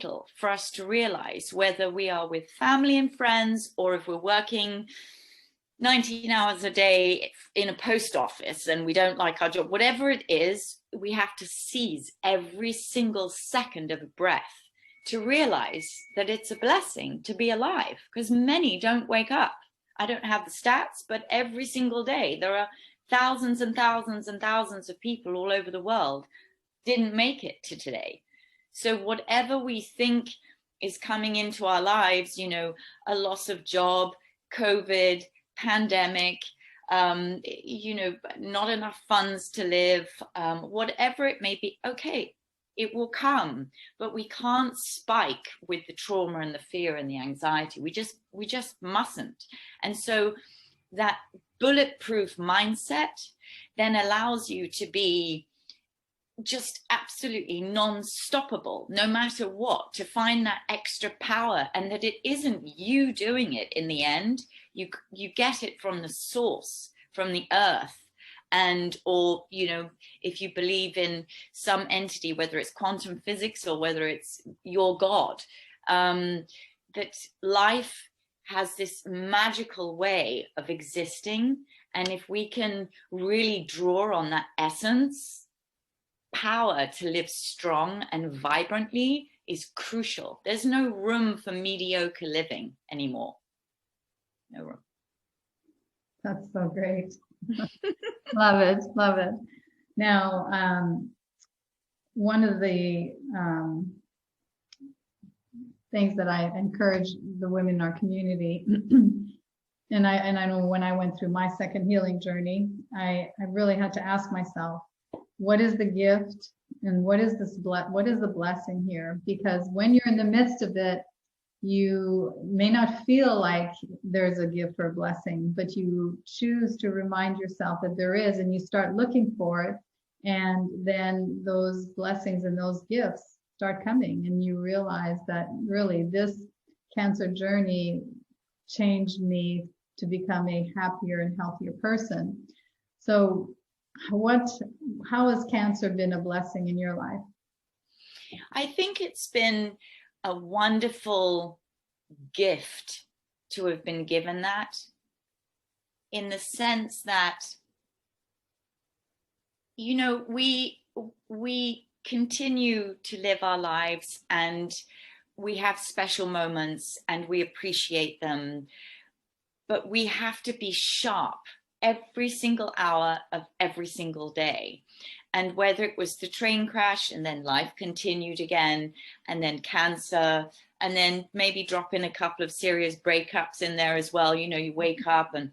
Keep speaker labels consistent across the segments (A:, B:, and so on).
A: for us to realize, whether we are with family and friends or if we're working 19 hours a day in a post office and we don't like our job, whatever it is, we have to seize every single second of a breath to realize that it's a blessing to be alive, because many don't wake up. I don't have the stats, but every single day there are thousands and thousands and thousands of people all over the world didn't make it to today. So whatever we think is coming into our lives, you know, a loss of job, COVID, pandemic, you know, not enough funds to live, whatever it may be, okay, it will come, but we can't spike with the trauma and the fear and the anxiety. We just mustn't. And so that bulletproof mindset then allows you to be just absolutely non-stoppable, no matter what, to find that extra power, and that it isn't you doing it in the end. You get it from the source, from the earth. And, or, you know, if you believe in some entity, whether it's quantum physics or whether it's your God, that life has this magical way of existing. And if we can really draw on that essence, power to live strong and vibrantly is crucial. There's no room for mediocre living anymore. No room.
B: That's so great. Love it, love it. Now, one of the things that I encourage the women in our community, and I know when I went through my second healing journey, I really had to ask myself, what is the gift and what is the blessing here? Because when you're in the midst of it, you may not feel like there's a gift or a blessing, but you choose to remind yourself that there is, and you start looking for it. And then those blessings and those gifts start coming, and you realize that really this cancer journey changed me to become a happier and healthier person. So how has cancer been a blessing in your life?
A: I think it's been a wonderful gift to have been given that, in the sense that, you know, we continue to live our lives and we have special moments and we appreciate them, but we have to be sharp every single hour of every single day. And whether it was the train crash and then life continued again, and then cancer, and then maybe drop in a couple of serious breakups in there as well. You know, you wake up and,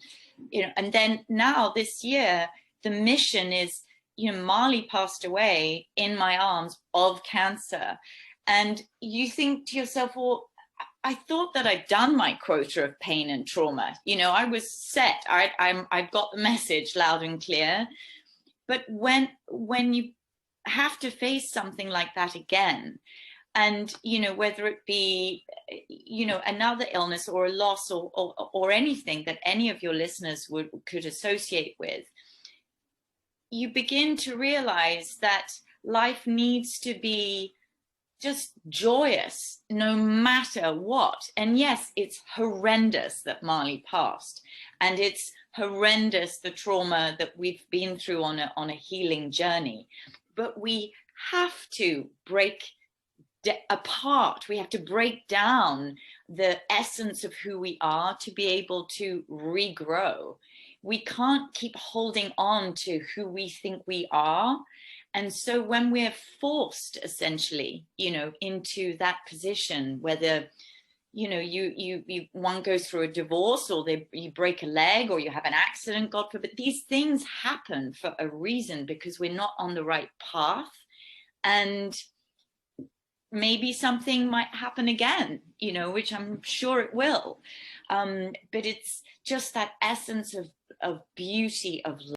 A: you know, and then now this year, the mission is, you know, Marley passed away in my arms of cancer. And you think to yourself, well, I thought that I'd done my quota of pain and trauma. You know, I was set. I've got the message loud and clear. But when you have to face something like that again, and, you know, whether it be, you know, another illness or a loss or anything that any of your listeners could associate with, you begin to realize that life needs to be just joyous no matter what. And yes, it's horrendous that Marley passed, and it's horrendous the trauma that we've been through on a healing journey, but we have to break apart. We have to break down the essence of who we are to be able to regrow. We can't keep holding on to who we think we are. And so when we're forced, essentially, you know, into that position, whether, you know, one goes through a divorce, or you break a leg, or you have an accident, God forbid, these things happen for a reason, because we're not on the right path. And maybe something might happen again, you know, which I'm sure it will. But it's just that essence of beauty, of